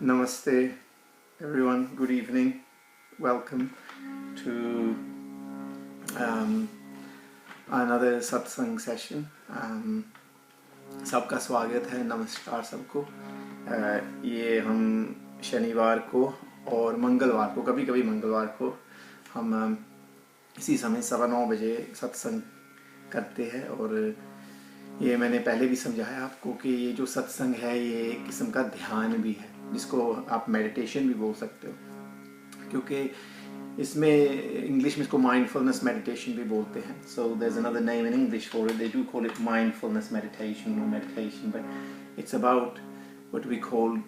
Namaste, everyone. Good evening. Welcome to another Satsang session. सबका स्वागत है, नमस्कार सबको। ये हम शनिवार को और मंगलवार को, कभी कभी मंगलवार को हम इसी समय 9:15 बजे सत्संग करते हैं। और ये मैंने पहले भी समझाया आपको कि ये जो सत्संग है ये एक किस्म का ध्यान भी है, जिसको आप मेडिटेशन भी बोल सकते हो, क्योंकि इसमें इंग्लिश में इसको माइंडफुलनेस मेडिटेशन भी बोलते हैं। So there is another name in English for it, they do call it mindfulness meditation और meditation, but it's about what we call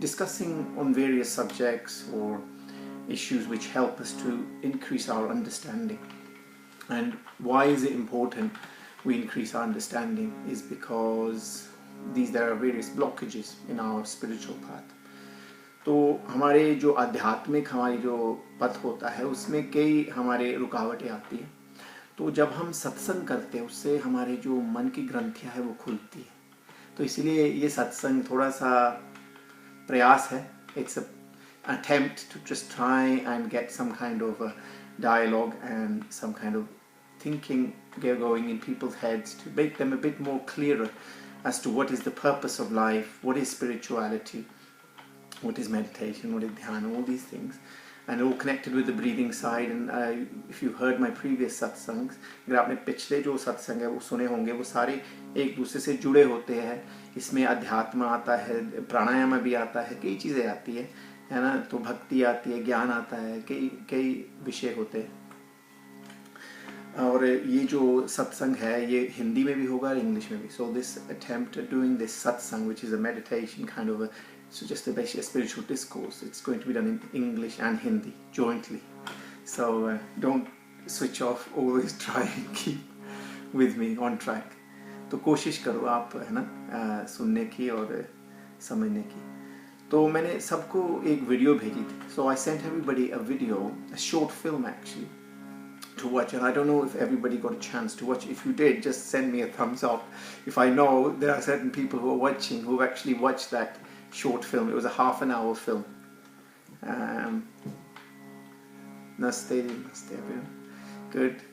discussing on various subjects or issues which help us to increase our understanding. And why is it important we increase our understanding is because there are various blockages in our spiritual path. तो हमारे जो आध्यात्मिक हमारी जो पथ होता है उसमें कई हमारे रुकावटें आती हैं। तो जब हम सत्संग करते हैं उससे हमारे जो मन की ग्रंथियां है वो खुलती है। तो इसलिए ये सत्संग थोड़ा सा प्रयास है, it's an attempt to just try and get some kind of a dialogue and some kind of thinking going in people's heads to make them a bit more clearer as to what is the purpose of life, what is spirituality, what is meditation, what is dhyana, all these things, and all connected with the breathing side. And if you heard my previous satsangs, अगर आपने पिछले जो सत्संग है वो सुने होंगे, वो सारे एक दूसरे से जुड़े होते हैं। इसमें अध्यात्म आता है, प्राणायाम भी आता है, कई चीज़ें आती है ना। तो भक्ति आती है, ज्ञान आता है, कई विषय होते हैं। और ये जो सत्संग है ये हिंदी में भी होगा और इंग्लिश में भी। So this attempt doing this satsang which is a meditation kind of so just a basic spiritual discourse, it's going to be done in English and Hindi jointly. So don't switch off, always try and keep with me on track. तो कोशिश करो आप, है ना, सुनने की और समझने की। तो मैंने सबको एक वीडियो भेजी थी। So I sent everybody a video, a short film actually, to watch, and I don't know if everybody got a chance to watch. If you did, just send me a thumbs up. If I know there are certain people who are watching who have actually watched that short film. It was a half an hour film. Namaste everyone. Good.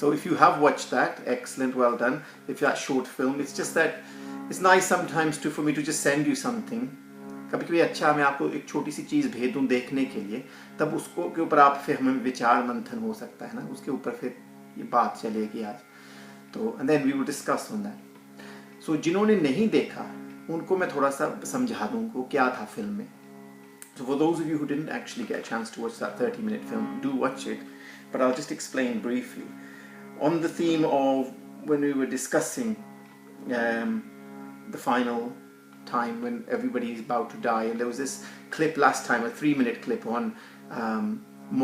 So if you have watched that, excellent, well done. If that short film, it's just that it's nice sometimes for me to just send you something. कभी कभी अच्छा मैं आपको एक छोटी सी चीज़ भेज दूँ देखने के लिए, तब उसको के ऊपर आप फिर हमें विचार मंथन हो सकता है ना, उसके ऊपर फिर ये बात चलेगी आज। तो and then we will discuss on that. So जिन्होंने नहीं देखा उनको मैं थोड़ा सा समझा दूँ वो क्या था फिल्म में। So for those of you who didn't actually get a chance to watch that 30-minute film, do watch it, but I'll just explain briefly on the theme of when we were discussing the final time when everybody is about to die. And there was this clip last time, a 3-minute clip on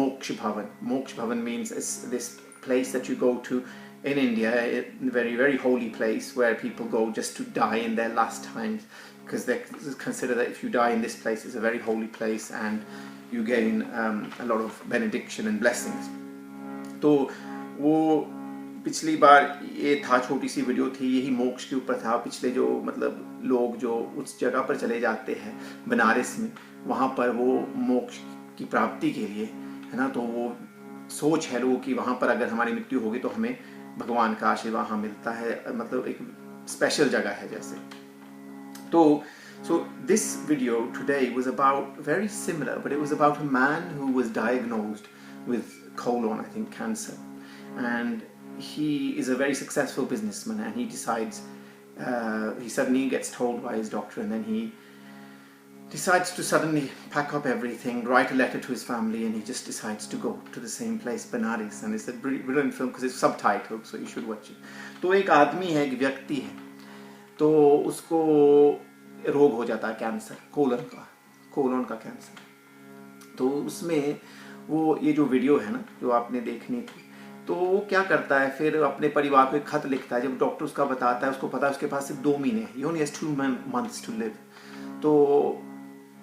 Moksha Bhavan. Moksha Bhavan means it's this place that you go to in India, a very, very holy place where people go just to die in their last times, because they consider that if you die in this place, it's a very holy place and you gain a lot of benediction and blessings. तो वो पिछली बार ये था, छोटी सी video थी, यही मोक्ष के ऊपर था। पिछले जो मतलब लोग जो उस जगह पर चले जाते हैं बनारस में, वहाँ पर वो मोक्ष की प्राप्ति के लिए, है ना, तो वो सोच है लोगों की वहाँ पर अगर हमारी मृत्यु होगी तो हमें भगवान का आशीर्वाद वहाँ मिलता है, मतलब एक स्पेशल जगह है जैसे। तो so this video today was about very similar, but it was about a man who was diagnosed with colon, I think, cancer, and he is a very successful businessman, and he decides he suddenly gets told by his doctor, and then he decides to suddenly pack up everything, write a letter to his family, and he just decides to go to the same place, Benares. And it's a brilliant film because it's subtitled, so you should watch it. तो एक आदमी है, एक व्यक्ति है, तो उसको रोग हो जाता है कैंसर, कोलन का कैंसर। तो उसमें वो ये जो वीडियो है ना जो आपने देखनी थी, तो वो क्या करता है, फिर अपने परिवार को एक खत लिखता है। जब डॉक्टर उसका बताता है, उसको पता है उसके पास सिर्फ 2 महीने हैं, he only has 2 months to live, तो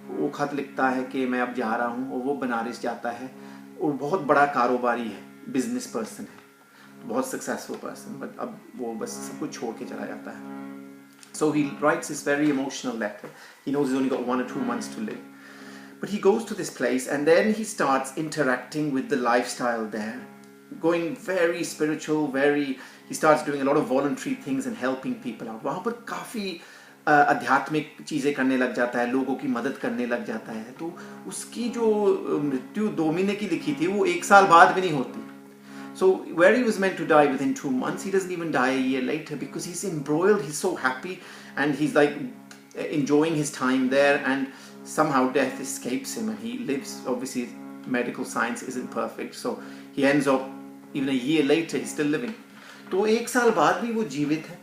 वो खत लिखता है कि मैं अब जा रहा हूँ, और वो बनारस जाता है। और बहुत बड़ा कारोबारी है, बिजनेस पर्सन है, बहुत सक्सेसफुल पर्सन, बट अब वो बस सब कुछ छोड़ के चला जाता है। So he writes this very emotional letter. He knows he's only got 1 or 2 months to live. But he goes to this place and then he starts interacting with the lifestyle there. Going very spiritual, he starts doing a lot of voluntary things and helping people out. वहाँ पर काफ़ी आध्यात्मिक चीज़ें करने लग जाता है, लोगों की मदद करने लग जाता है. तो उसकी जो मृत्यु 2 महीने की लिखी थी वो 1 साल बाद भी नहीं होती. So where he was meant to die within 2 months, he doesn't even die a year later because he's embroiled, he's so happy and he's like enjoying his time there, and somehow death escapes him and he lives. Obviously medical science isn't perfect, so he ends up even a year later he's still living. तो 1 साल बाद भी वो जीवित है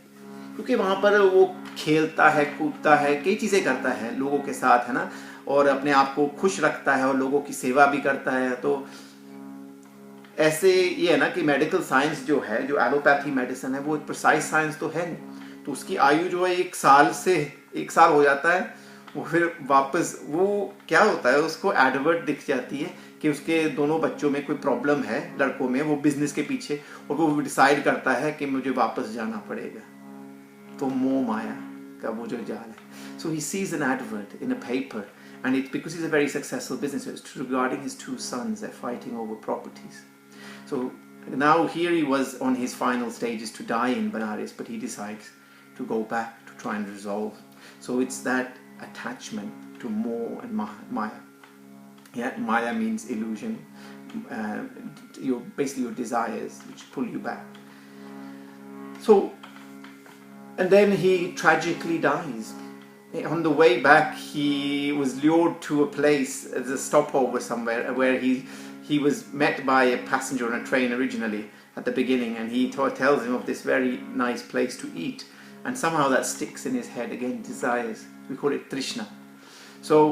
क्योंकि वहाँ पर वो खेलता है, कूदता है, कई चीज़ें करता है लोगों के साथ, है ना, और अपने आप को खुश रखता है और लोगों की सेवा भी करता है. तो ऐसे ये है ना कि मेडिकल साइंस जो है, जो एलोपैथी मेडिसिन है, वो एक प्रिसाइज साइंस तो है नहीं. तो उसकी आयु जो है 1 साल हो जाता है. वो फिर वापस वो क्या होता है, उसको एडवर्ट दिख जाती है कि उसके दोनों बच्चों में कोई प्रॉब्लम है, लड़कों में, वो बिजनेस के पीछे, और वो डिसाइड करता है कि मुझे वापस जाना पड़ेगा. तो मोह माया का वो जो जाल है. So he sees an advert in a paper and it's because he's a very successful businessman regarding his 2 sons. They're fighting over properties. So now here he was on his final stages to die in Benares, but he decides to go back to try and resolve. So it's that attachment to moh and maya. Yeah, maya means illusion. Basically your desires which pull you back. So, and then he tragically dies. On the way back, he was lured to a place as a stopover somewhere where he was met by a passenger on a train originally at the beginning, and he tells him of this very nice place to eat, and somehow that sticks in his head again. Desires, we call it Trishna. So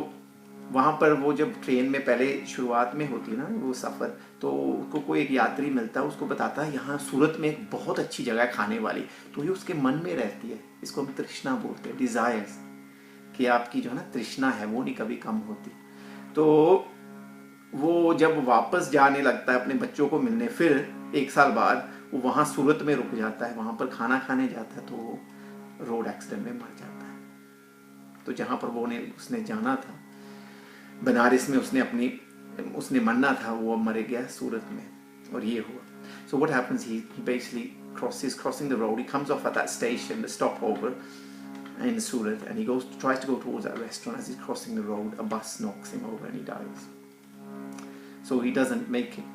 वहाँ पर वो जब train में पहले शुरुआत में होती है ना वो सफ़र, तो उसको कोई एक यात्री मिलता है, उसको बताता है यहाँ सूरत में एक बहुत अच्छी जगह है खाने वाली. तो ये उसके मन में रहती है. इसको हम तृष्णा बोलते हैं, डिज़ायर्स, कि आपकी जो है ना तृष्णा है वो नहीं कभी कम होती. तो वो जब वापस जाने लगता है अपने बच्चों को मिलने, फिर 1 साल बाद वो वहाँ सूरत में रुक जाता है, वहाँ पर खाना खाने जाता है, तो वो रोड एक्सीडेंट में मर जाता है. तो जहाँ पर वो उसने जाना था बनारस में, उसने मरना था, वो मर गया सूरत में, और ये हुआ. So what happens, he basically crossing the road, he comes off at that station, the stopover in Surat, and he tries to go towards that restaurant. As he's crossing the road, a bus knocks him over and he dies. So he doesn't make it.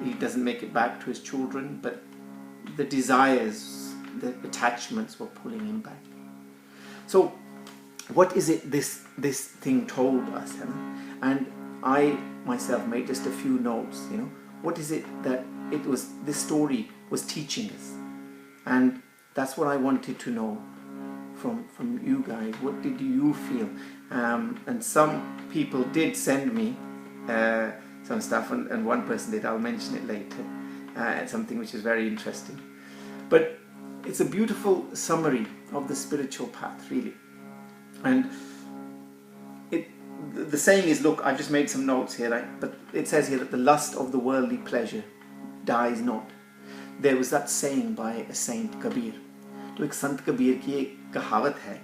He doesn't make it back to his children, but the desires, the attachments were pulling him back. So what is it this thing told us? And I myself made just a few notes. What is it that this story was teaching us? And that's what I wanted to know from you guys. What did you feel? And some people did send me some stuff, and one person did. I'll mention it later. Something which is very interesting. But it's a beautiful summary of the spiritual path, really. And the saying is, look, I've just made some notes here, right? But it says here that the lust of the worldly pleasure dies not. There was that saying by a saint, Kabir. तो एक संत कबीर की एक कहावत है,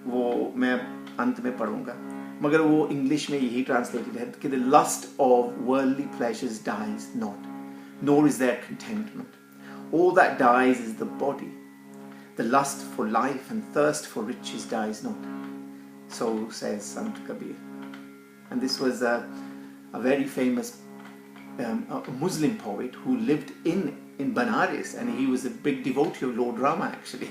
वो मैं अंत में पढ़ूंगा, मगर वो इंग्लिश में यही ट्रांसलेटेड है कि the lust of worldly pleasures dies not, nor is there contentment. All that dies is the body. The lust for life and thirst for riches dies not. So says Sant Kabir. And this was a very famous Muslim poet who lived in Benares, and he was a big devotee of Lord Rama, actually.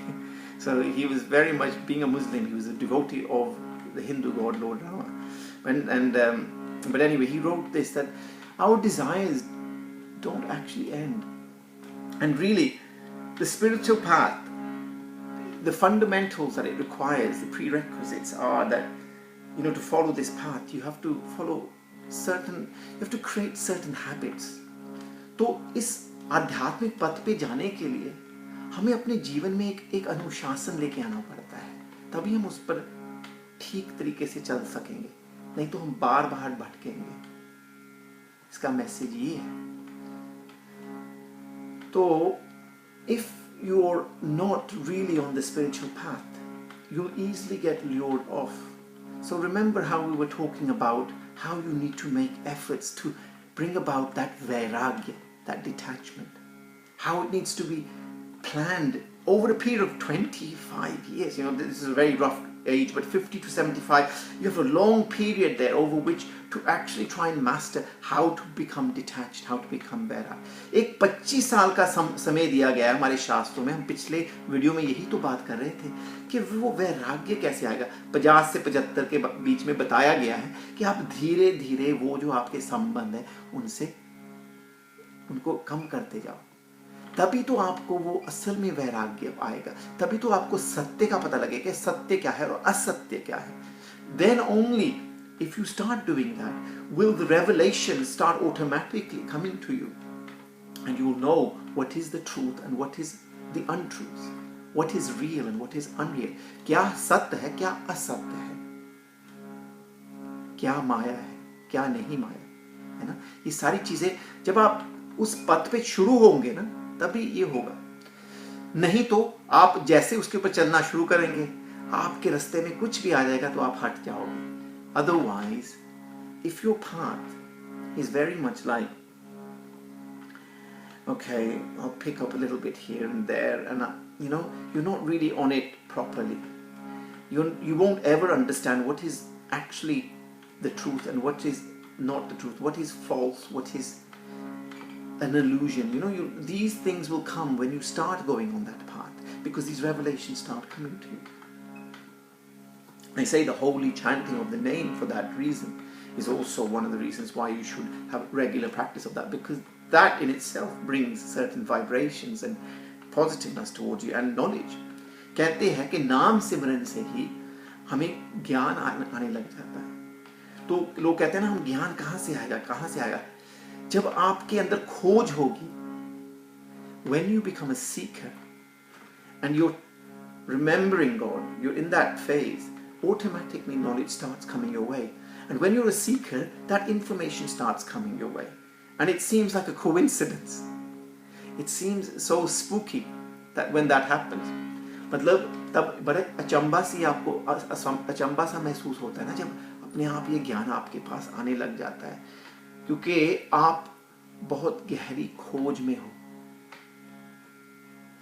So he was very much, being a Muslim, he was a devotee of the Hindu god Lord Rama. But anyway, he wrote this, that our desires don't actually end. And really, the spiritual path, the fundamentals that it requires, the prerequisites are that, to follow this path, you have to create certain habits. तो इस आध्यात्मिक पथ पे जाने के लिए हमें अपने जीवन में एक अनुशासन लेके आना पड़ता है, तभी हम उस पर ठीक तरीके से चल सकेंगे, नहीं तो हम बार बार भटकेंगे. इसका मैसेज ये है. तो if you're not really on the spiritual path, you'll easily get lured off. So remember how we were talking about how you need to make efforts to bring about that Vairagya, that detachment. How it needs to be planned over a period of 25 years. This is a very rough age, but 50 to 75, you have a long period there over which to actually try and master how to become detached, how to become Vairagya. एक 25 साल का समय दिया गया है हमारे शास्त्रों में. हम पिछले वीडियो में यही तो बात कर रहे थे कि वो वैराग्य कैसे आएगा. 50 से 75 के बीच में बताया गया है कि आप धीरे धीरे वो जो आपके संबंध है उनको कम करते जाओ. तभी तो आपको वो असल में वैराग्य आएगा. तभी तो आपको सत्य का पता लगेगा कि सत्य क्या है और असत्य क्या है. Then only if you start doing that will the revelation start automatically coming to you, and you will know what is the truth and what is the untruth, what is real and what is unreal. क्या सत्य है, क्या असत्य है, क्या माया है, क्या नहीं माया है ना. ये सारी चीजें जब आप उस पथ पे शुरू होंगे ना तभी ये होगा. नहीं तो आप जैसे उसके ऊपर चलना शुरू करेंगे आपके रास्ते में कुछ भी आ जाएगा तो आप हट जाओगे. Otherwise, if your path is very much like, okay, I'll pick up a little bit here and there, and you're not really on it properly. You won't ever understand what is actually the truth and what is not the truth, what is false, what is an illusion. These things will come when you start going on that path, because these revelations start coming to you. They say the holy chanting of the name for that reason is also one of the reasons why you should have regular practice of that, because that in itself brings certain vibrations and positiveness towards you and knowledge. कहते हैं कि नाम सिमरन से ही हमें ज्ञान आने लग जाता है. तो लोग कहते हैं ना, हम ज्ञान कहाँ से आएगा जब आपके अंदर खोज होगी. When you become a seeker and you're remembering God, you're in that phase, automatically knowledge starts coming your way. And when you're a seeker, that information starts coming your way. And it seems like a coincidence. It seems so spooky that when that happens. मतलब तब बड़ा अचंबा सा महसूस होता है ना जब अपने आप ये ज्ञान आपके पास आने लग जाता है, क्योंकि आप बहुत गहरी खोज में हो.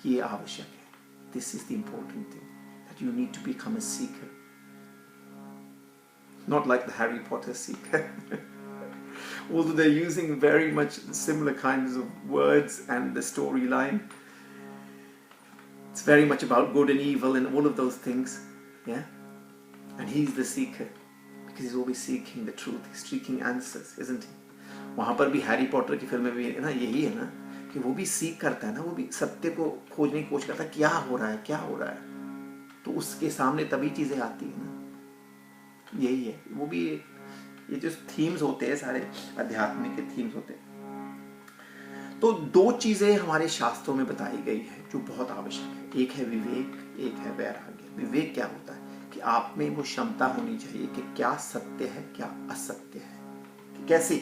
ये आवश्यक है. This is the important thing, that you need to become a seeker. Not like the Harry Potter seeker. Although they're using very much similar kinds of words and the storyline. It's very much about good and evil and all of those things. Yeah? And he's the seeker, because he's always seeking the truth. He's seeking answers, isn't he? वहाँ पर भी Harry Potter की film में भी ना यही है ना कि वो भी सीख करता है ना, वो भी सत्य को खोजने की कोशिश करता है, क्या हो रहा है. तो उसके सामने तभी चीजें आती है ना. यही है. वो भी ये जो थीम्स होते हैं सारे आध्यात्मिक के थीम्स होते हैं. तो दो चीजें हमारे शास्त्रों में बताई गई है जो बहुत आवश्यक है. एक है विवेक, एक है वैराग्य. विवेक क्या होता है कि आप में वो क्षमता होनी चाहिए कि क्या सत्य है, क्या असत्य है. कैसे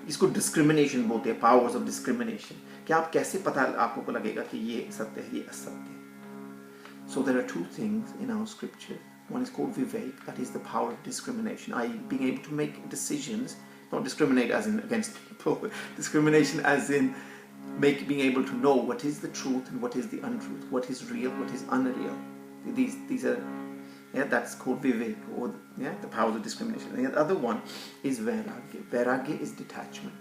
इसको डिस्क्रिमिनेशन बोलते हैं, पावर्स ऑफ डिस्क्रिमिनेशन. कि आप कैसे पता आपको लगेगा कि ये सत्य है, ये असत्य है. So there are two things in our scripture. One is called vivek, that is the power of discrimination, i.e. being able to make decisions, not discriminate as in against people, discrimination as in being able to know what is the truth and what is the untruth, what is real, what is unreal. These are, that's called vivek, or the powers of discrimination. And the other one is vairagya. Vairagya is detachment.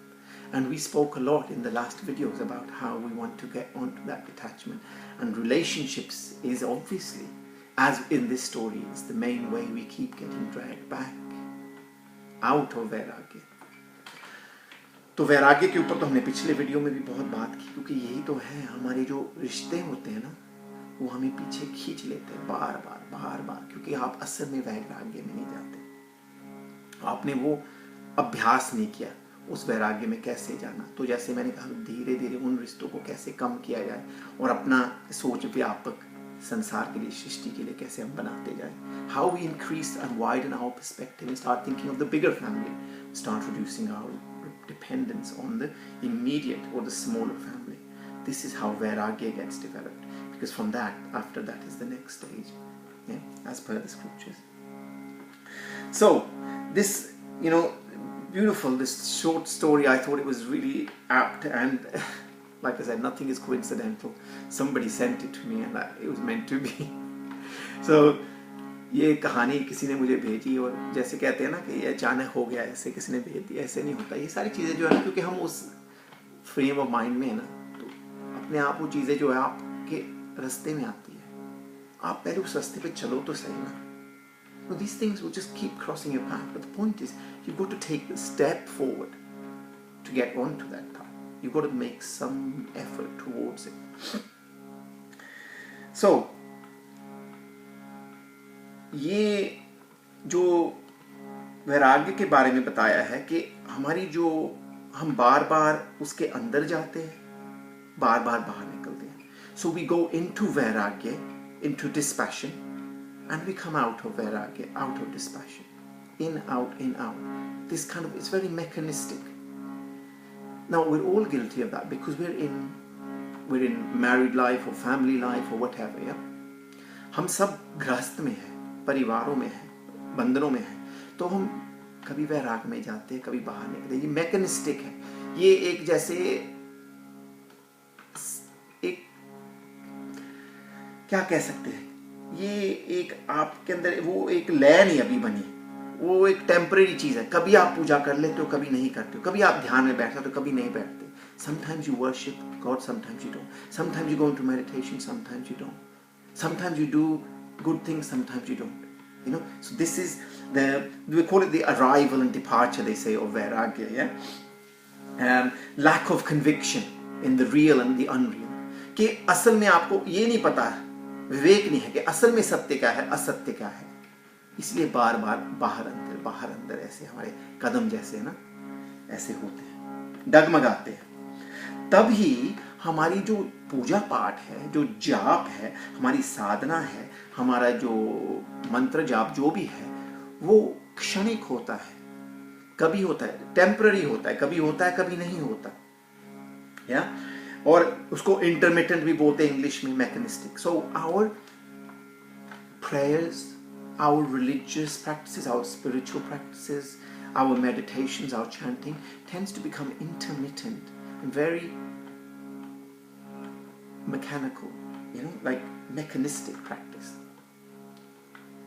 And we spoke a lot in the last videos about how we want to get onto that detachment. And relationships is obviously, as in this story, it's the main way we keep getting dragged back out of Vairagya. तो वैराग्य के ऊपर तो हमने पिछले video में भी बहुत बात की, क्योंकि यही तो है, हमारे जो रिश्ते होते हैं ना वो हमें पीछे खींच लेते हैं बार बार, क्योंकि आप असल में वैराग्य में नहीं जाते. आपने वो अभ्यास नहीं किया उस वैराग्य में कैसे जाना. तो जैसे मैंने कहा, धीरे धीरे उन रिश्तों को कैसे कम किया जाए और अपना सोच व्यापक संसार के लिए, सृष्टि के लिए कैसे हम बनाते जाए. How we increase and widen our perspective and start thinking of the bigger family, start reducing our dependence on the immediate or the smaller family. This is how Vairagya gets developed. because from that, after that is the next stage, yeah, as per the scriptures. So this, beautiful, this short story, I thought it was really apt, and like I said, nothing is coincidental. Somebody sent it to me and it was meant to be. So ये कहानी किसी ने मुझे भेजी, और जैसे कहते हैं ना कि ये अचानक हो गया, ऐसे किसी ने भेज दिया, ऐसे नहीं होता। ये सारी चीज़ें जो है ना, क्योंकि हम उस फ्रेम ऑफ माइंड में है ना, तो अपने आप वो चीज़ें जो है आपके रास्ते में आती है। आप पहले उस रास्ते पे चलो तो सही ना। So these things will just keep crossing your path, but the point is you've got to take the step forward to get onto that path. You've got to make some effort towards it. So ये जो वैराग्य के बारे में बताया है कि हमारी जो हम बार बार उसके अंदर जाते हैं, बार बार बाहर निकलते हैं. So we go into Vairagya, into dispassion, and we come out of Vairagya, out of dispassion. In, out, in, out. This kind of, it's very mechanistic. Now we're all guilty of that because we're in married life or family life or whatever, yeah? हम सब गृहस्थ में हैं, परिवारों में हैं, बंधनों में हैं, तो हम कभी वैराग में जाते हैं, कभी बाहर निकलते हैं. ये मैकेनिस्टिक है. ये एक जैसे एक क्या कह सकते हैं, ये एक आपके अंदर वो एक लय नहीं अभी बनी, वो एक टेम्परेरी चीज है. कभी आप पूजा कर लेते हो, कभी नहीं करते हो, कभी आप ध्यान में बैठते हो, तो कभी नहीं बैठते. Sometimes you worship God, sometimes you don't. Sometimes you go into meditation, sometimes you don't. Sometimes you do good things, sometimes you don't. You know, so this is we call it the arrival and departure, they say, of Vairagya, yeah? Lack of conviction in the real and the unreal. कि असल में आपको ये नहीं पता, विवेक नहीं है कि असल में सत्य क्या है, असत्य क्या है. इसलिए बार बार बाहर अंदर ऐसे हमारे कदम जैसे ना ऐसे होते हैं, डगमगाते हैं. तभी हमारी जो पूजा पाठ है, जो जाप है, हमारी साधना है, हमारा जो मंत्र जाप जो भी है, वो क्षणिक होता है. कभी होता है, टेम्पररी होता है, कभी होता है, कभी नहीं होता, या और उसको इंटरमिटेंट भी बोलते हैं इंग्लिश में, mechanistic. So our prayers, our religious practices, our spiritual practices, our meditations, our chanting tends to become intermittent and very mechanical, you know, like mechanistic practice.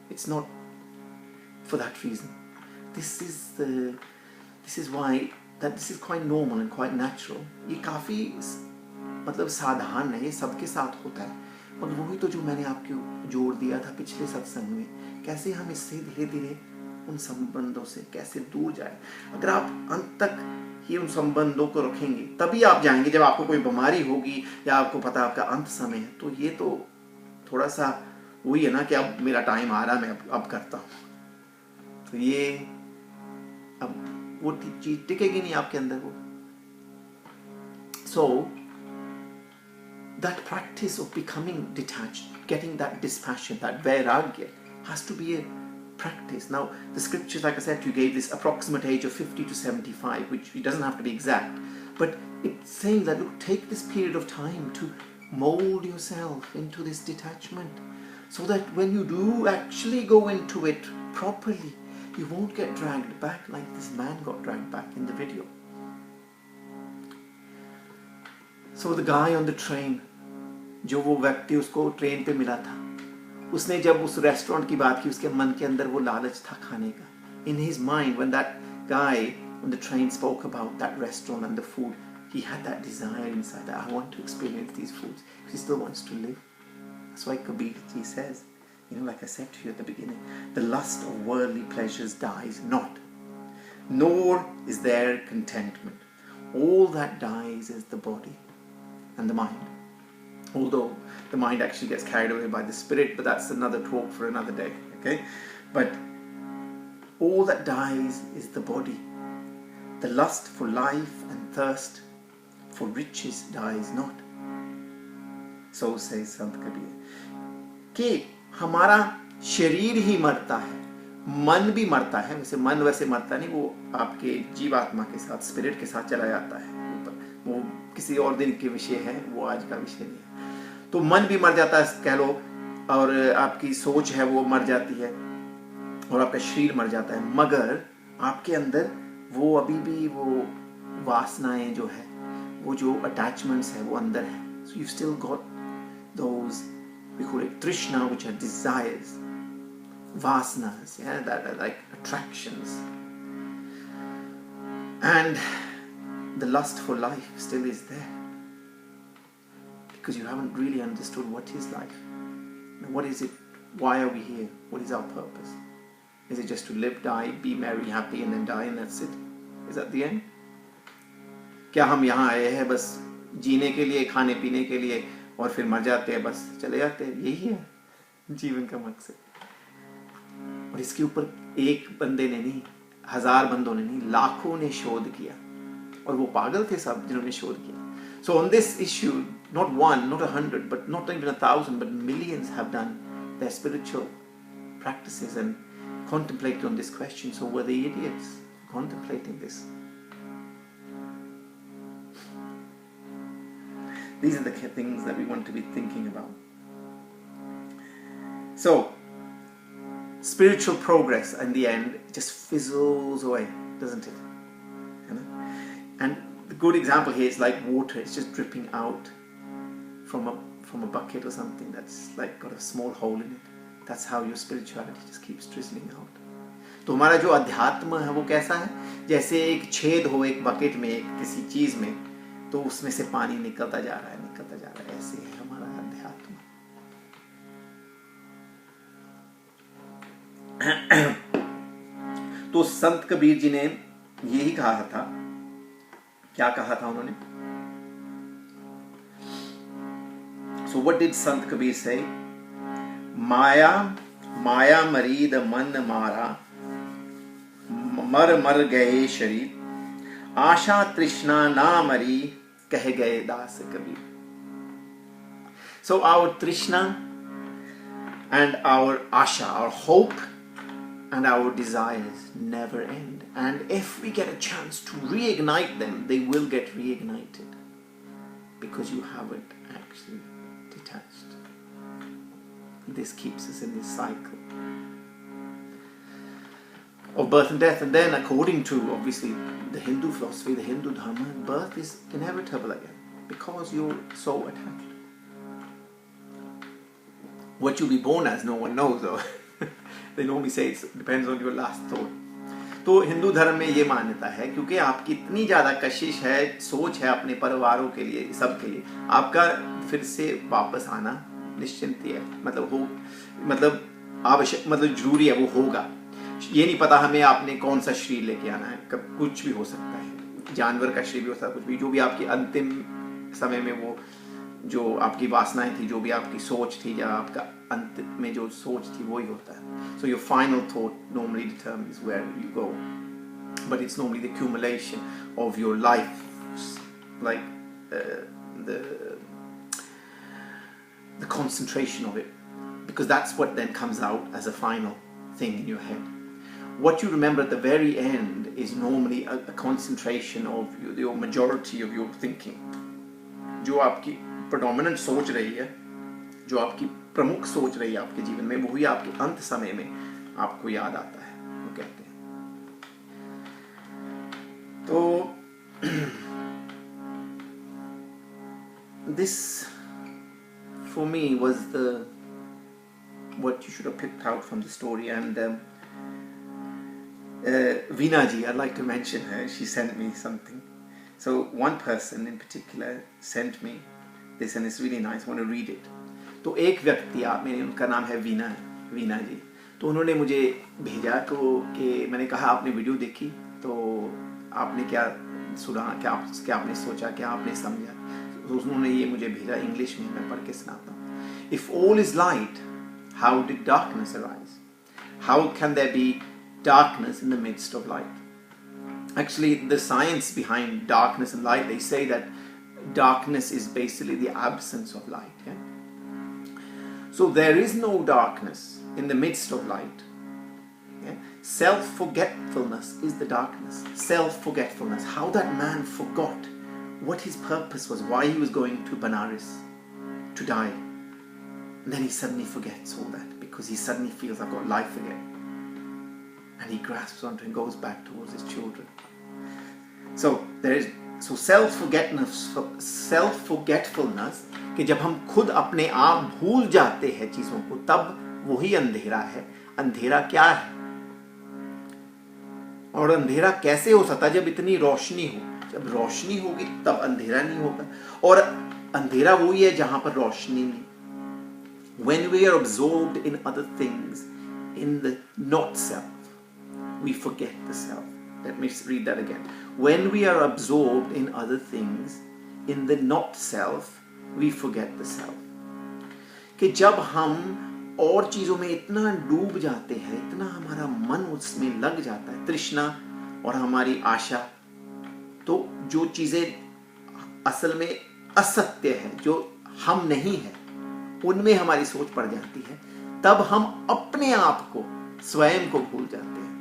It's not for that reason. This is why that this is quite normal and quite natural. ये काफी मतलब साधारण है, ये सबके साथ होता है. मगर वही तो जो मैंने आपको जोड़ दिया था पिछले सत्संग में, कैसे हम इससे धीरे धीरे उन संबंधों से कैसे दूर जाए. अगर आप अंत तक ही उन संबंधों को रखेंगे, तभी आप जाएंगे. जब आपको कोई बीमारी होगी या आपको पता आपका अंत समय है, तो ये तो थोड़ा सा वही है ना कि अब मेरा टाइम आ रहा, मैं अब करता हूँ. तो ये अब वो चीज टिकेगी नहीं आपके अंदर वो. So that practice of becoming detached, getting that dispassion, that vairagya, has to be a practice. Now, the scriptures, like I said, you gave this approximate age of 50 to 75, which it doesn't have to be exact, but it's saying that look, take this period of time to mold yourself into this detachment, so that when you do actually go into it properly, you won't get dragged back like this man got dragged back in the video. So the guy on the train, जो वो व्यक्ति उसको train पे मिला था, उसने जब उस रेस्टोरेंट की बात की, उसके मन के अंदर वो लालच था खाने का. In his mind, when that guy on the train spoke about that restaurant and the food, he had that desire inside that I want to experience these foods. He still wants to live. That's why Kabir ji says, you know, like I said to you at the beginning, the lust of worldly pleasures dies not, nor is there contentment. All that dies is the body and the mind. Although the mind actually gets carried away by the spirit, but that's another talk for another day, okay? But all that dies is the body. The lust for life and thirst for riches dies not. So says Sant Kabir. कि हमारा शरीर ही मरता है, मन भी मरता है. वैसे मन वैसे मरता नहीं, वो आपके जीवात्मा के साथ, स्पिरिट के साथ चला जाता है ऊपर. वो किसी और दिन के विषय है, वो आज का विषय नहीं है. तो तो मन भी मर जाता है कह लो, और आपकी सोच है वो मर जाती है, और आपका शरीर मर जाता है, मगर आपके अंदर वो अभी भी वो वासनाएं जो है, वो जो अटैचमेंट्स है वो अंदर है. So you've still got those, we call it Trishna, which are desires, vasanas, yeah, that are like attractions. And the lust for life still is there. Because you haven't really understood what is life. What is it? Why are we here? What is our purpose? Is it just to live, die, be merry, happy, and then die, and that's it? Is that the end? क्या हम यहाँ आए हैं बस जीने के लिए, खाने पीने के लिए, और फिर मर जाते हैं, बस चले जाते हैं? यही है जीवन का मकसद. और इसके ऊपर एक बंदे ने नहीं, 1000 बंदों ने नहीं, लाखों ने शोध किया, और वो पागल थे सब जिन्होंने शोध किया. So on this issue, not 1, not 100, but not even 1,000, but millions have done their spiritual practices and contemplated on this question. So were they idiots contemplating this? These are the things that we want to be thinking about. So, spiritual progress in the end just fizzles away, doesn't it? You know? And the good example here is like water. It's just dripping out from a bucket or something that's like got a small hole in it. That's how your spirituality just keeps drizzling out. तो हमारा जो अध्यात्म है वो कैसा है? जैसे एक छेद हो एक बकेट में, एक किसी चीज में, तो उसमें से पानी निकलता जा रहा है, निकलता जा रहा है. ऐसे है हमारा अध्यात्म. तो संत कबीर जी ने यही कहा था. क्या कहा था उन्होंने? So what did Sant Kabir say? माया मरीद मन मारा, मर मर गए शरीर, आशा तृष्णा ना मरी, कह गए दास Kabir. So our Trishna and our Asha, our hope and our desires never end. And if we get a chance to reignite them, they will get reignited. Because you haven't actually detached. This keeps us in this cycle of birth and death. And then according to, obviously, the Hindu philosophy, the Hindu Dharma, birth is inevitable again. Because you're so attached. What you'll be born as, no one knows though. They normally say it depends on your last thought. तो हिंदू धर्म में ये मान्यता है, क्योंकि आपकी इतनी ज़्यादा कशिश है, सोच है अपने परिवारों के लिए, सब के लिए, आपका फिर से वापस आना निश्चिंत है. मतलब आवश्यक, मतलब जरूरी है, वो होगा. ये नहीं पता हमें आपने कौन सा शरीर लेके आना है, कब कुछ भी हो सकता है, जानवर का शरीर भी हो सकता है, कुछ भी, जो भी आपकी अंतिम समय में वो जो आपकी वासनाएं थी, जो भी आपकी सोच थी, या आपका अंत में जो सोच थी, वही होता है. So your final thought normally determines where you go, but it's normally the accumulation of your life, like the concentration of it, because that's what then comes out as a final thing in your head. What you remember at the very end is normally a concentration of your majority of your thinking. जो आपकी predominant सोच रही है, जो आपकी प्रमुख सोच रही है आपके जीवन में, वही आपके अंत समय में आपको याद आता है, वो कहते हैं. तो this for me was what you should have picked out from the story. And Veena ji, I'd like to mention her. She sent me something. So one person in particular sent me this, and it's really nice. I want to read it. तो एक व्यक्ति, मैंने, उनका नाम है वीना जी. तो उन्होंने मुझे भेजा कि मैंने कहा आपने वीडियो देखी, तो आपने क्या सुना, क्या आपने सोचा, क्या आपने समझा. तो उन्होंने ये मुझे भेजा इंग्लिश में, मैं पढ़ के सुनाता हूँ. If all is light, how did darkness arise? How can there be darkness in the midst of light? Actually, the science behind darkness and light, they say that darkness is basically the absence of light. Yeah? So there is no darkness in the midst of light. Yeah? Self-forgetfulness is the darkness. Self-forgetfulness. How that man forgot what his purpose was, why he was going to Benares to die. then he suddenly forgets all that because he suddenly feels I've got life again. And he grasps onto and goes back towards his children. So self-forgetfulness कि जब हम खुद अपने आप भूल जाते हैं चीजों को, तब वही अंधेरा है. अंधेरा क्या है और अंधेरा कैसे हो सकता है? जब इतनी रोशनी हो. जब रोशनी होगी तब अंधेरा नहीं होगा. और अंधेरा वही है जहां पर रोशनी नहीं. When we are absorbed in other things, in the not self, we forget the self. Let me read that again. When we are absorbed in other things, in the not self, we forget the self. कि जब हम और चीजों में इतना डूब जाते हैं, इतना हमारा मन उसमें लग जाता है, तृष्णा और हमारी आशा, तो जो चीजें असल में असत्य है, जो हम नहीं है, उनमें हमारी सोच पड़ जाती है, तब हम अपने आप को, स्वयं को भूल जाते हैं.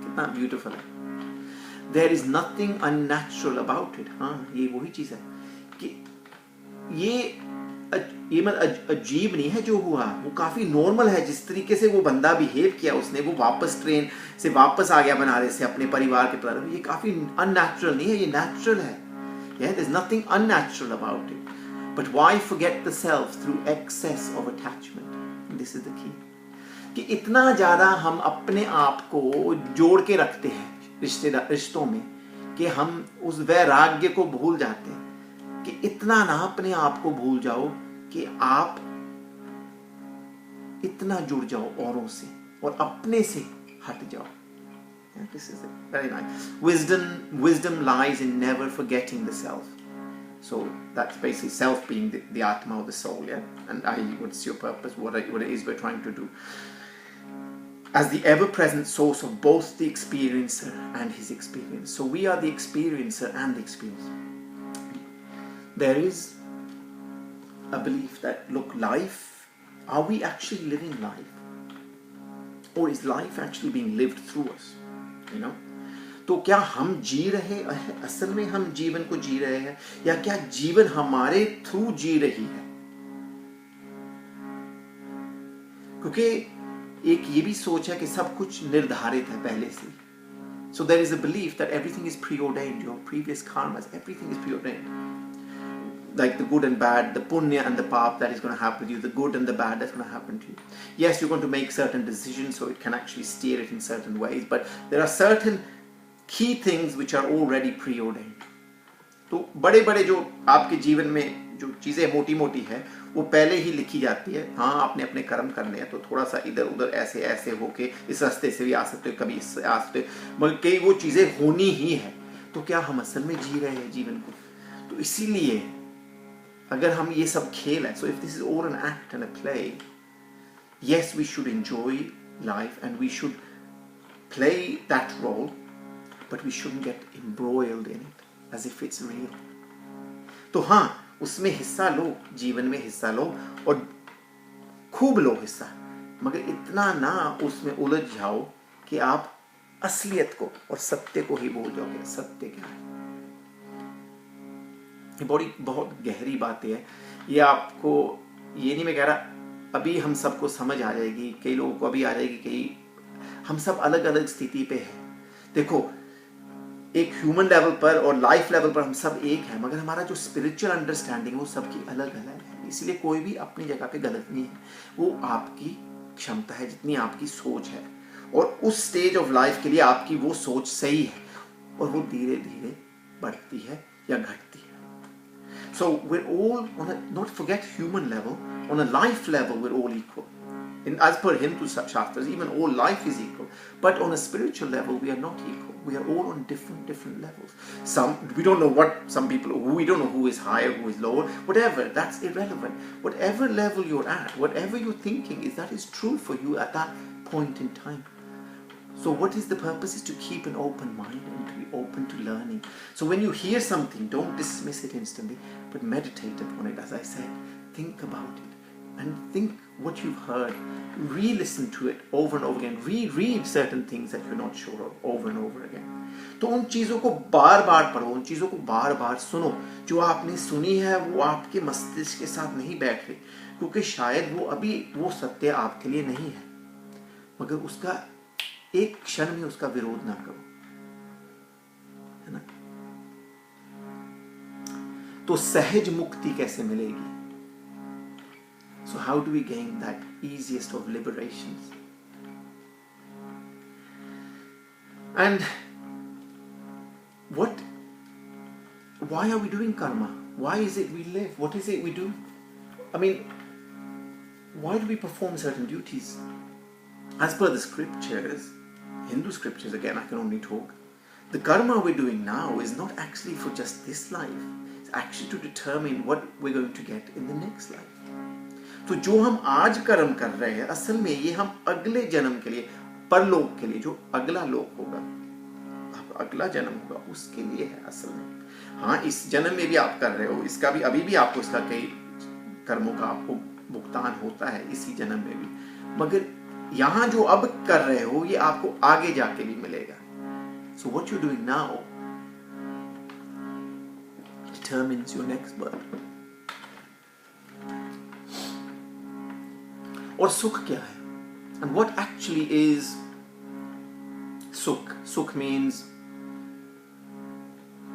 कितना ब्यूटीफुल है. There is nothing unnatural about it. हाँ, ये वही चीज है कि ये मतलब अजीब नहीं है जो हुआ, वो काफी नॉर्मल है. जिस तरीके से वो बंदा बिहेव किया, उसने वो वापस ट्रेन से वापस आ गया बनारस से अपने परिवार के तरफ, ये काफी अननेचुरल नहीं है, ये नेचुरल है. Yeah, there's nothing unnatural about it. But why forget the self through excess of attachment? And this is the key. कि इतना ज्यादा हम अपने आप को जोड़ के रखते हैं रिश्तों में कि हम उस वैराग्य को भूल जाते हैं. कि इतना ना अपने आप को भूल जाओ कि आप इतना जुड़ जाओ औरों से और अपने से हट जाओ. Yeah, this is it. Very nice. Wisdom lies in never forgetting the self. So that's basically self being the atma or the soul. Yeah, and what's your purpose? What it is we're trying to do? As the ever-present source of both the experiencer and his experience. So we are the experiencer and the experiencer. There is a belief that, look, life, are we actually living life? Or is life actually being lived through us? You know? तो क्या हम जी रहे हैं, असल में हम जीवन को जी रहे हैं, या क्या जीवन हमारे थ्रू जी रही है? क्योंकि एक ये भी सोच है कि सब कुछ निर्धारित है पहले से. So there is a belief that everything is preordained. Your previous karmas, everything is preordained. Like the good and bad, the punya and the pap that is going to happen to you, the good and the bad that's going to happen to you. Yes, you're going to make certain decisions, so it can actually steer it in certain ways, but there are certain key things which are already preordained. तो बड़े बड़े जो आपके जीवन में जो चीजें मोटी मोटी है, वो पहले ही लिखी जाती है. हाँ, आपने अपने कर्म करने हैं, तो थोड़ा सा इधर उधर ऐसे ऐसे होके इस रास्ते से भी आ सकते हो, कभी इससे आ सकते, मगर कई वो चीजें होनी ही है. तो क्या हम असल में जी रहे हैं जीवन को? तो इसीलिए अगर हम ये सब खेल है, so if this is all an act and a play, yes, we should enjoy life and we should play that role, but we shouldn't get embroiled in it as if it's real. तो हाँ, उसमें हिस्सा लो, जीवन में हिस्सा लो और खूब लो हिस्सा, मगर इतना ना उसमें उलझ जाओ कि आप असलियत को और सत्य को ही भूल जाओगे. सत्य क्या है? ये बहुत गहरी बातें है. ये आपको, ये नहीं मैं कह रहा, अभी हम सबको समझ आ जाएगी, कई लोगों को अभी आ जाएगी, कई हम सब अलग अलग स्थिति पे हैं. देखो, एक ह्यूमन लेवल पर और लाइफ लेवल पर हम सब एक हैं, मगर हमारा जो स्पिरिचुअल अंडरस्टैंडिंग है वो सबकी अलग अलग है. इसलिए कोई भी अपनी जगह पे गलत नहीं है. वो आपकी क्षमता है, जितनी आपकी सोच है, और उस स्टेज ऑफ लाइफ के लिए आपकी वो सोच सही है, और वो धीरे धीरे बढ़ती है या घटती है. So we're all on a, not forget human level, on a life level we're all equal. As per Hindu Shastras, even all life is equal. But on a spiritual level, we are not equal. We are all on different levels. We don't know we don't know who is higher, who is lower. Whatever, that's irrelevant. Whatever level you're at, whatever you're thinking that is true for you at that point in time. So what is the purpose is to keep an open mind and to be open to learning. So when you hear something, don't dismiss it instantly, but meditate upon it. As I said, think about it. And think what you've heard, re-listen to it over and over again, reread certain things that you're not sure of over and over again. तो उन चीज़ों को बार बार पढ़ो, उन चीज़ों को बार बार सुनो. जो आपने सुनी है वो आपके मस्तिष्क के साथ नहीं बैठ रही, क्योंकि शायद वो अभी वो सत्य आपके लिए नहीं है, मगर उसका एक क्षण में उसका विरोध ना करो, है ना। तो सहज मुक्ति कैसे मिलेगी? So how do we gain that easiest of liberations? And why are we doing karma? Why is it we live? What is it we do? I mean, why do we perform certain duties? As per the scriptures, Hindu scriptures, again, I can only talk, the karma we're doing now is not actually for just this life. It's actually to determine what we're going to get in the next life. तो जो हम आज कर्म कर रहे हैं, असल में ये हम अगले जन्म के लिए, परलोक के लिए, जो अगला लोक होगा, अगला जन्म होगा, उसके लिए है असल में। हाँ, इस जन्म में भी आप कर रहे हो, इसका भी अभी भी आपको इसका कई कर्मों का आपको भुगतान होता है इसी जन्म में भी, मगर यहाँ जो अब कर रहे हो ये आपको आगे जाके भी मिलेगा। So what you're doing now determines your next birth. और सुख क्या है? And what actually is sukh? Sukh means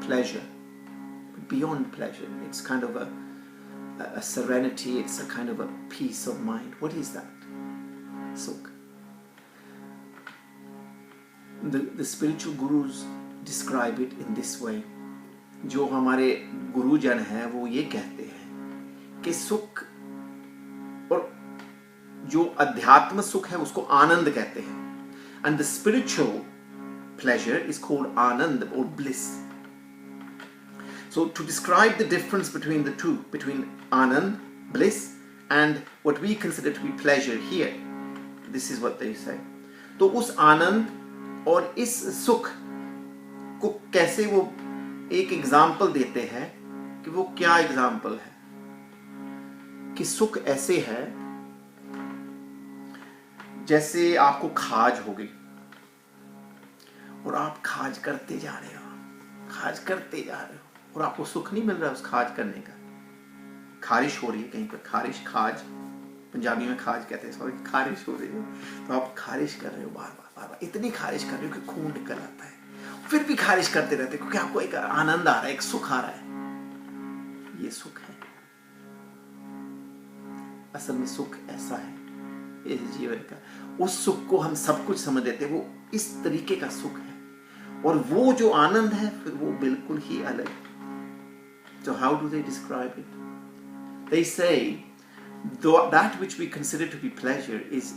pleasure. But beyond pleasure, it's kind of a serenity, it's a kind of a peace of mind. What is that? Sukh. The spiritual gurus describe it in this way. जो हमारे गुरुजन हैं वो ये कहते हैं कि सुख, और जो अध्यात्म सुख है उसको आनंद कहते हैं, and the spiritual pleasure is called anand or bliss. So to describe the difference between the two, between anand, bliss, and what we consider to be pleasure here, this is what they say. तो उस आनंद और इस सुख को कैसे वो एक example देते हैं कि वो क्या एग्जाम्पल है, कि सुख ऐसे है जैसे आपको खाज हो गई और आप खाज करते जा रहे हो और आपको सुख नहीं मिल रहा उस खाज करने का। खारिश हो रही है कहीं पर, खारिश, खाज पंजाबी में खाज कहते हैं, सॉरी, खारिश हो रही है, तो आप खारिश कर रहे हो बार बार, इतनी खारिश कर रहे हो कि खून निकल आता है, फिर भी खारिश करते रहते क्योंकि आपको एक आनंद आ रहा है, एक सुख आ रहा है। ये सुख है। असल में सुख ऐसा है इस जीवन का, उस सुख को हम सब कुछ समझ लेते हैं, वो इस तरीके का सुख है, और वो जो आनंद है फिर वो बिल्कुल ही अलग। So how do they describe it? They say that which we consider to be pleasure is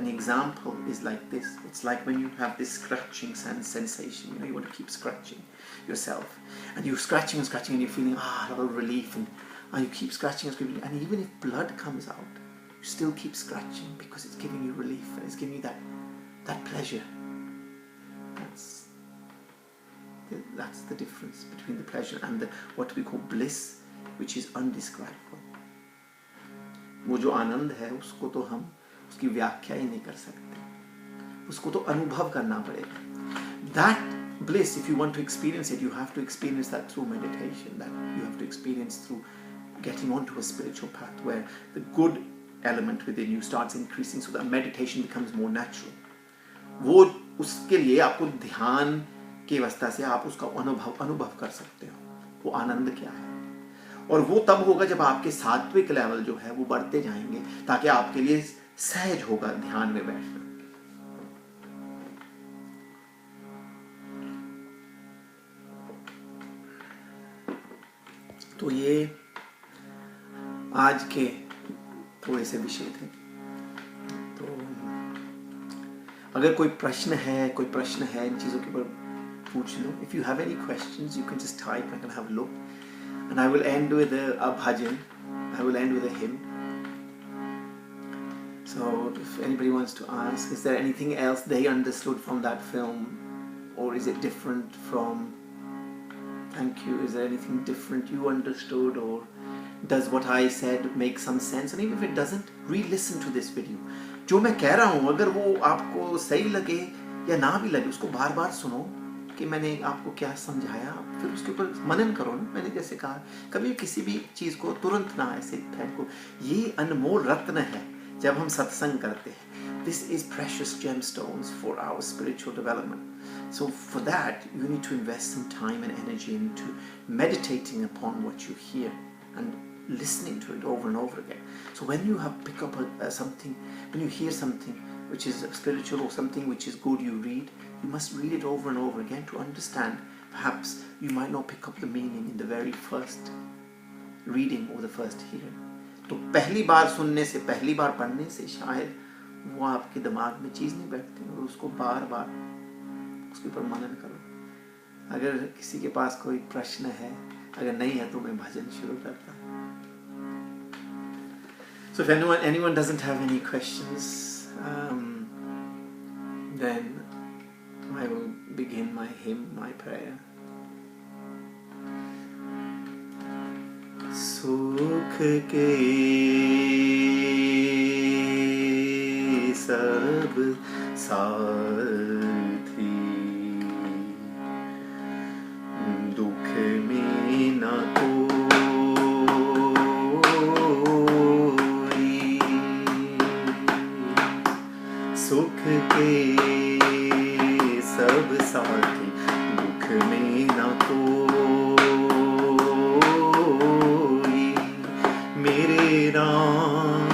an example is like this. It's like when you have this scratching sensation, you want to keep scratching yourself, and you're scratching and you're feeling a lot of relief, and you keep scratching and even if blood comes out, you still keep scratching because it's giving you relief and it's giving you that pleasure. That's the difference between the pleasure and what we call bliss, which is undescribable. वो जो आनंद है उसको तो हम उसकी व्याख्या ही नहीं कर सकते, उसको तो अनुभव करना पड़ेगा। That bliss, if you want to experience it, you have to experience that through meditation, that you have to experience through getting onto a spiritual path where the good element within you starts increasing so that meditation becomes more natural. वो उसके लिए आपको ध्यान की अवस्था से आप उसका अनुभव कर सकते हो, वो आनंद क्या है, और वो तब होगा जब आपके सात्विक लेवल जो है वो बढ़ते जाएंगे, ताकि आपके लिए सहज होगा ध्यान में बैठना। तो ये आज के थोड़े से विषय थे। तो अगर कोई प्रश्न है इन चीजों के ऊपर पूछ लो। If you have any questions, you can just type. I can have a look, and I will end with a bhajan. I will end with a hymn. So, if anybody wants to ask, is there anything else they understood from that film, or is it different from? Thank you. Is there anything different you understood, or does what I said make some sense? And even if it doesn't, re-listen to this video. जो मैं कह रहा हूँ अगर वो आपको सही लगे या ना भी लगे, उसको बार बार सुनो, कि मैंने आपको क्या समझाया, फिर उसके ऊपर मनन करो ना। मैंने जैसे कहा, कभी किसी भी चीज़ को तुरंत ना ऐसे फेंको। ये अनमोल रत्न है जब हम सत्संग करते हैं। This is precious gemstones for our spiritual development. So for that, you need to invest some time and energy into meditating upon what you hear and listening to it over and over again. So when you have pick up something, when you hear something which is spiritual or something which is good, you read, you must read it over and over again to understand. Perhaps you might not pick up the meaning in the very first reading or the first hearing. तो पहली बार सुनने से, पहली बार पढ़ने से शायद वो आपके दिमाग में चीज़ नहीं बैठती, और उसको बार बार उसके ऊपर मनन करो। अगर किसी के पास कोई प्रश्न है, अगर नहीं है तो मैं भजन शुरू करता हूँ। So if anyone doesn't have any questions, then I will begin my hymn, my prayer. सुख के सब साथी, दुख में न कोई, सुख के सब साथी, दुख में न कोई, मेरे राम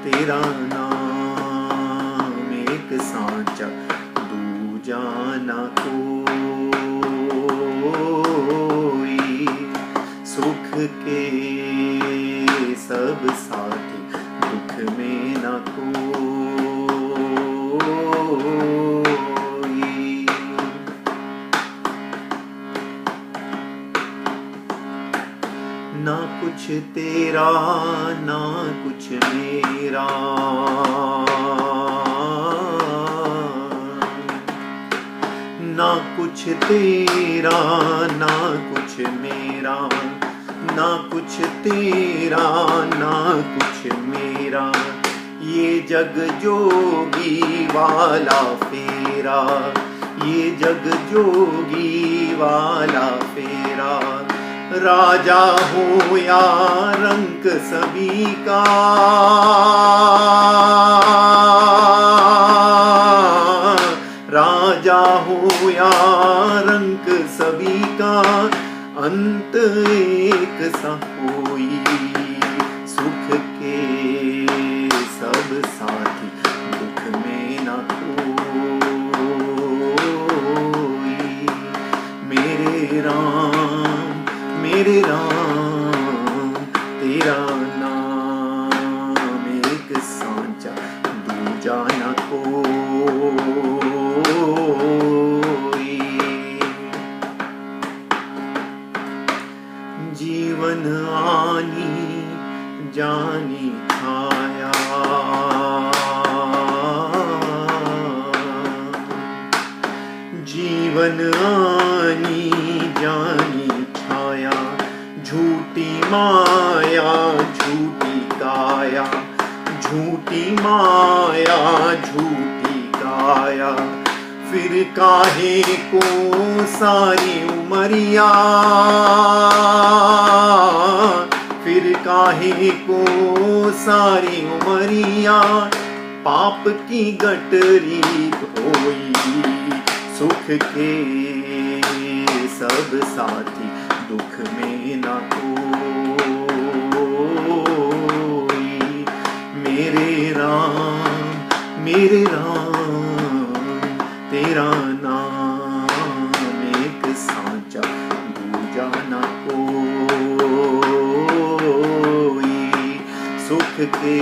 तेरा नाम एक सांचा, दूजा न कोई, सुख के सब साथी, दुख में न कोई, ना कुछ तेरा ना कुछ मेरा, ना कुछ तेरा ना कुछ मेरा, ना कुछ तेरा ना कुछ मेरा, ये जग जोगी वाला फेरा, ये जग जोगी वाला फेरा, राजा हो या रंक सभी का, राजा हो या रंक सभी का, अंत एक सा कोई, सुख के सब साथी, दुख में न कोई, मेरे राम तेरा नाम एक सांचा, दूजा न कोई, जीवन आनी जानी छाया, जीवन आनी जानी छाया, झूठी माया झूठी काया, झूठी माया झूठी काया, फिर काहे को सारी उमरिया, फिर काहे को सारी उमरिया, पाप की गठरी धोई, सुख के सब साथी, दुख में न कोई, मेरे राम तेरा नाम एक सांचा, दूजा न कोई, सुख के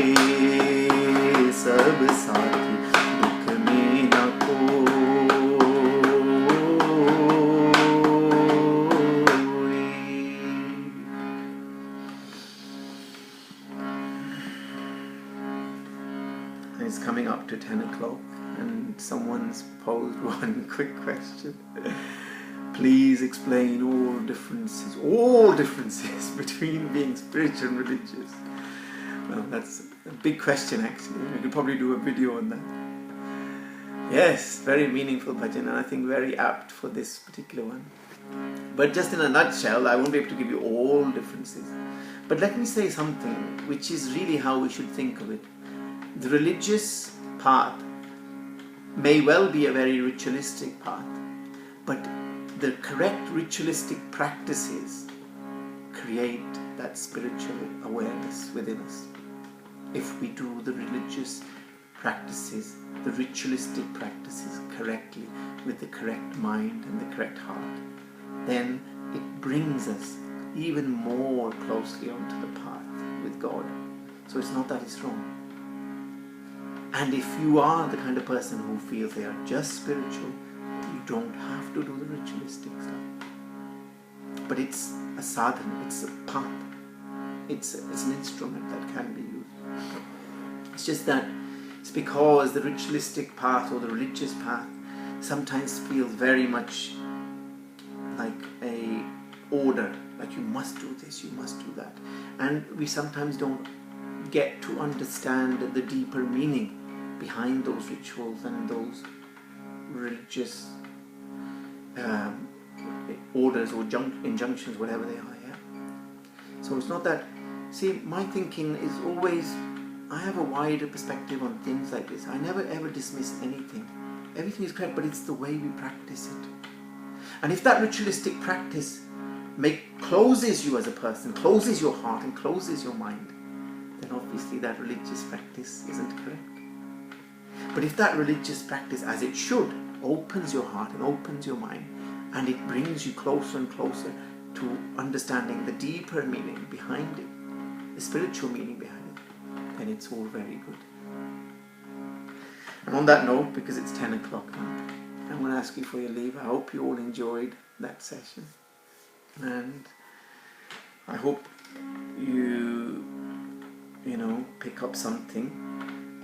सब साथी, दुख में न It's coming up to 10 o'clock and someone's posed one quick question. Please explain all differences between being spiritual and religious. Well, that's a big question actually. We could probably do a video on that. Yes, very meaningful bhajan, and I think very apt for this particular one. But just in a nutshell, I won't be able to give you all differences. But let me say something which is really how we should think of it. The religious path may well be a very ritualistic path, but the correct ritualistic practices create that spiritual awareness within us. If we do the religious practices, the ritualistic practices correctly, with the correct mind and the correct heart, then it brings us even more closely onto the path with God. So it's not that it's wrong. And if you are the kind of person who feels they are just spiritual, you don't have to do the ritualistic stuff. But it's a sadhana, it's a path. It's an instrument that can be used. It's just that it's because the ritualistic path or the religious path sometimes feels very much like a order, like you must do this, you must do that. And we sometimes don't get to understand the deeper meaning behind those rituals and those religious orders or injunctions, whatever they are. Yeah. So it's not that. See, my thinking is always, I have a wider perspective on things like this. I never ever dismiss anything. Everything is correct, but it's the way we practice it. And if that ritualistic practice closes you as a person, closes your heart and closes your mind, then obviously that religious practice isn't correct. But if that religious practice, as it should, opens your heart and opens your mind, and it brings you closer and closer to understanding the deeper meaning behind it, the spiritual meaning behind it, then it's all very good. And on that note, because it's 10 o'clock now, I'm going to ask you for your leave. I hope you all enjoyed that session. And I hope you pick up something.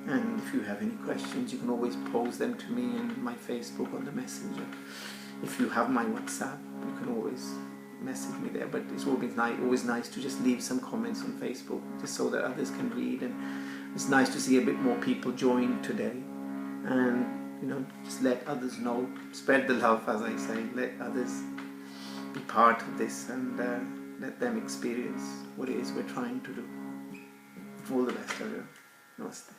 And if you have any questions, you can always pose them to me in my Facebook on the Messenger. If you have my WhatsApp, you can always message me there. But it's always nice to just leave some comments on Facebook, just so that others can read. And it's nice to see a bit more people join today. And just let others know, spread the love, as I say, let others be part of this, and let them experience what it is we're trying to do. All the best, everyone. Namaste.